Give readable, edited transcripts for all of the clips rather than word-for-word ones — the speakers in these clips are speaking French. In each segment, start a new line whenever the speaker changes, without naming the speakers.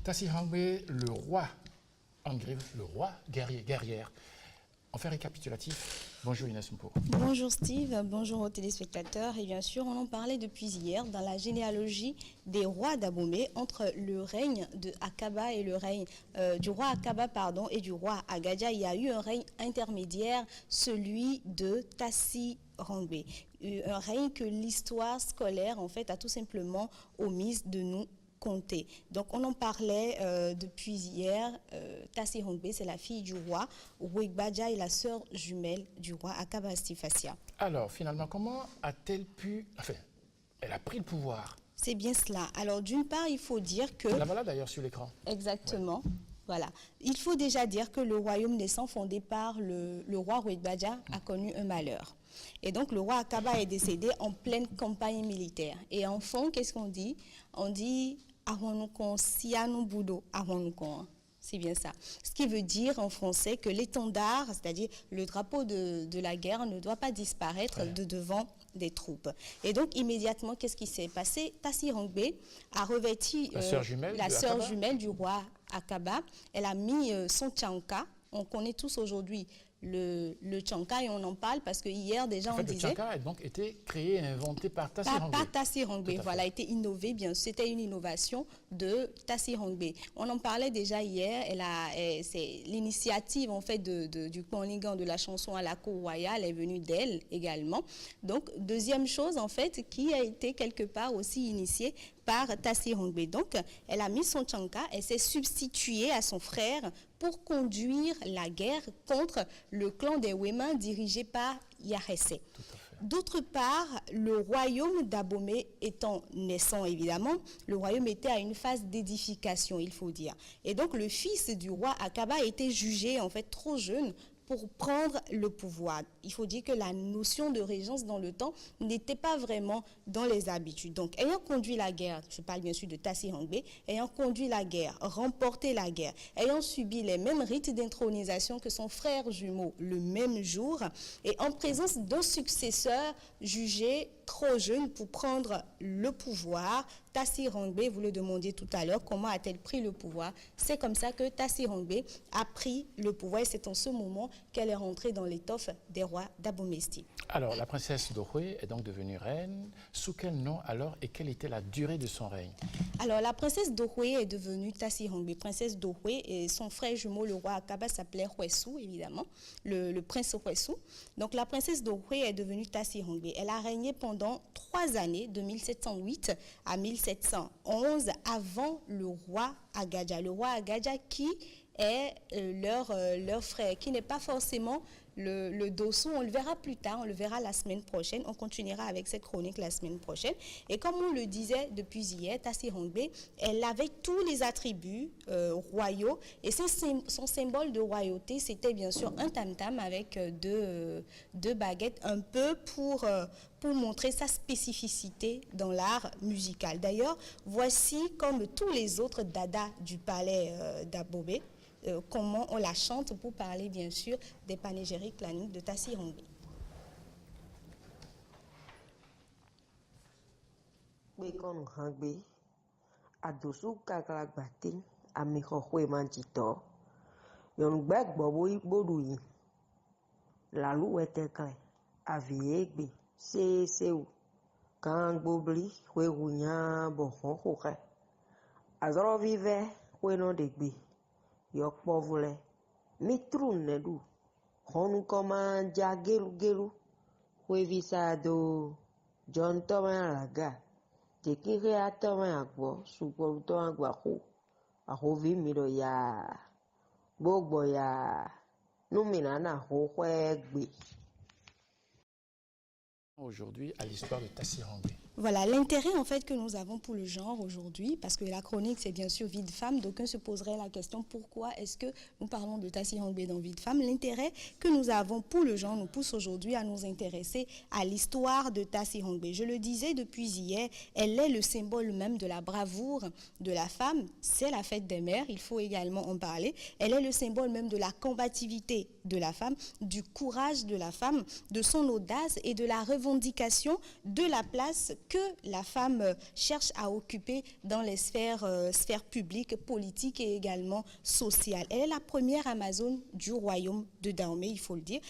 Tassi Hangbe, le roi en grève, le roi guerrière. En fait récapitulatif, bonjour Inès Mpo.
Bonjour Steve, bonjour aux téléspectateurs. Et bien sûr, on en parlait depuis hier dans la généalogie des rois d'Abomey entre le règne de Akaba et le règne du roi Akaba et du roi Agadia. Il y a eu un règne intermédiaire, celui de Tassi Hangbe. Un règne que l'histoire scolaire en fait a tout simplement omise de nous compter. Donc on en parlait depuis hier. Tassi Hangbe, c'est la fille du roi. Wegbaja est la sœur jumelle du roi Akaba Astifassia.
Alors finalement, comment a-t-elle pu... Enfin, elle a pris le pouvoir.
C'est bien cela. Alors d'une part, il faut dire que...
La voilà d'ailleurs sur l'écran.
Exactement. Ouais. Voilà. Il faut déjà dire que le royaume naissant fondé par le roi Wegbaja a connu un malheur. Et donc le roi Akaba est décédé en pleine campagne militaire. Et en fond, qu'est-ce qu'on dit? On dit Ahonukon, Sianu Budo, Ahonukon. C'est bien ça. Ce qui veut dire en français que l'étendard, c'est-à-dire le drapeau de la guerre, ne doit pas disparaître de devant des troupes. Et donc immédiatement, qu'est-ce qui s'est passé? Tassi Hangbe a revêti la sœur jumelle du roi Akaba. Elle a mis son tchanka. On connaît tous aujourd'hui le tchanka et on en parle parce que hier déjà on disait...
Le tchanka a donc été créé et inventé par Tassi Hangbe.
Par Tassi Hangbe, voilà, a été innové, bien sûr. C'était une innovation de Tassi Hangbe. On en parlait déjà hier, c'est l'initiative en fait du Kwanligan de la chanson à la cour royale est venue d'elle également. Donc, deuxième chose en fait qui a été quelque part aussi initiée par Tassi Hangbe. Donc, elle a mis son tchanka, elle s'est substituée à son frère pour conduire la guerre contre le clan des Wema dirigé par Yahese. D'autre part, le royaume d'Abomey étant naissant évidemment, le royaume était à une phase d'édification, il faut dire. Et donc le fils du roi Akaba a été jugé en fait trop jeune pour prendre le pouvoir. Il faut dire que la notion de régence dans le temps n'était pas vraiment dans les habitudes. Donc, ayant conduit la guerre, je parle bien sûr de Tassi Hangbe, ayant conduit la guerre, remporté la guerre, ayant subi les mêmes rites d'intronisation que son frère jumeau le même jour, et en présence d'un successeur jugé trop jeune pour prendre le pouvoir, Tassi Hangbe, vous le demandiez tout à l'heure, comment a-t-elle pris le pouvoir? C'est comme ça que Tassi Hangbe a pris le pouvoir et c'est en ce moment qu'elle est rentrée dans l'étoffe des rois d'Abomey.
Alors, la princesse Dohwe est donc devenue reine. Sous quel nom alors et quelle était la durée de son règne?
Alors, la princesse Dohwe est devenue Tassi Hangbe. Princesse Dohwe et son frère jumeau, le roi Akaba, s'appelait Hwesu, évidemment, le prince Hwesu. Donc, la princesse Dohwe est devenue Tassi Hangbe. Elle a régné pendant 3 années, de 1708 à 1711, avant le roi Agadia. Le roi Agadia qui est leur frère, qui n'est pas forcément le Dossou. On le verra plus tard, on le verra la semaine prochaine. On continuera avec cette chronique la semaine prochaine. Et comme on le disait depuis hier, Tassi Hangbe, elle avait tous les attributs royaux. Et son symbole de royauté, c'était bien sûr un tam-tam avec deux baguettes, un peu pour montrer sa spécificité dans l'art musical. D'ailleurs, voici, comme tous les autres dadas du palais d'Abomey, comment on la chante pour parler bien sûr des panégyriques claniques de Tassi Hangbe.
Bekon Hangbe, adosu kakla batin, amiko manchito, yon bag bobo boduyi, la lou etekle, aviegbe, seu, kan bobli, huegunya bohon hoke, azoro vive, hueno degbe. Yok povule mitrun nedu honu koma jagelu huevisado John Thomas laga tekire atoma agbo supo to agba ho ahovi miro ya gbogbo ya numina na ho huegbe.
Aujourd'hui à l'histoire de Tassi Hangbe.
Voilà, l'intérêt en fait que nous avons pour le genre aujourd'hui, parce que la chronique c'est bien sûr Vie de femme, d'aucuns se poseraient la question pourquoi est-ce que nous parlons de Tassi Hangbe dans Vie de femme. L'intérêt que nous avons pour le genre nous pousse aujourd'hui à nous intéresser à l'histoire de Tassi Hangbe. Je le disais depuis hier, elle est le symbole même de la bravoure de la femme, c'est la fête des mères, il faut également en parler. Elle est le symbole même de la combativité de la femme, du courage de la femme, de son audace et de la revendication de la place que la femme cherche à occuper dans les sphères publiques, politiques et également sociales. Elle est la première Amazone du royaume de Dahomey, il faut le dire.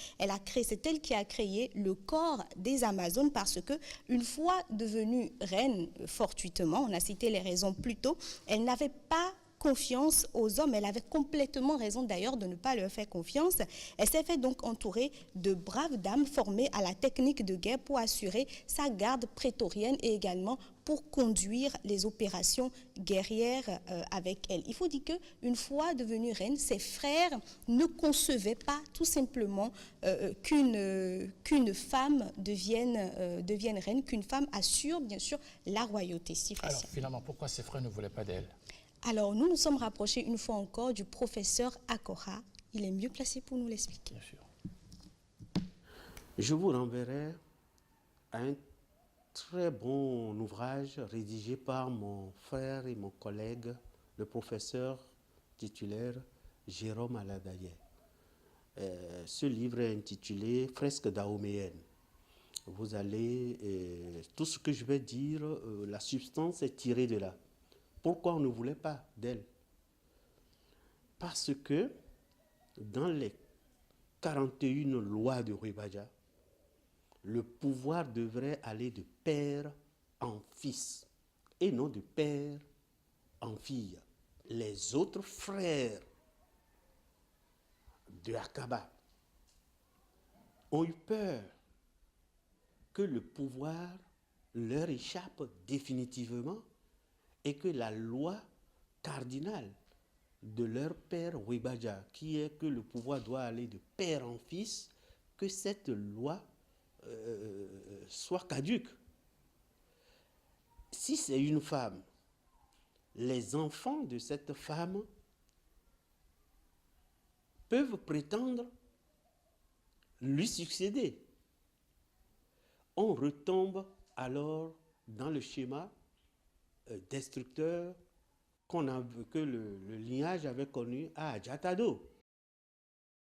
C'est elle qui a créé le corps des Amazones parce que une fois devenue reine fortuitement, on a cité les raisons plus tôt, elle n'avait pas confiance aux hommes. Elle avait complètement raison d'ailleurs de ne pas leur faire confiance. Elle s'est fait donc entourer de braves dames formées à la technique de guerre pour assurer sa garde prétorienne et également pour conduire les opérations guerrières avec elle. Il faut dire qu'une fois devenue reine, ses frères ne concevaient pas tout simplement qu'une femme devienne reine, qu'une femme assure bien sûr la royauté si facilement.
Alors finalement, pourquoi ses frères ne voulaient pas d'elle?
Alors, nous nous sommes rapprochés une fois encore du professeur Akora. Il est mieux placé pour nous l'expliquer.
Bien sûr.
Je vous renverrai à un très bon ouvrage rédigé par mon frère et mon collègue, le professeur titulaire Jérôme Aladaye. Ce livre est intitulé « Fresques dahoméennes ». Vous allez, tout ce que je vais dire, la substance est tirée de là. Pourquoi on ne voulait pas d'elle? Parce que dans les 41 lois de Ruibaja, le pouvoir devrait aller de père en fils et non de père en fille. Les autres frères de Akaba ont eu peur que le pouvoir leur échappe définitivement et que la loi cardinale de leur père Ruibaja, qui est que le pouvoir doit aller de père en fils, que cette loi soit caduque. Si c'est une femme, les enfants de cette femme peuvent prétendre lui succéder. On retombe alors dans le schéma destructeur que le lignage avait connu à Adjatado.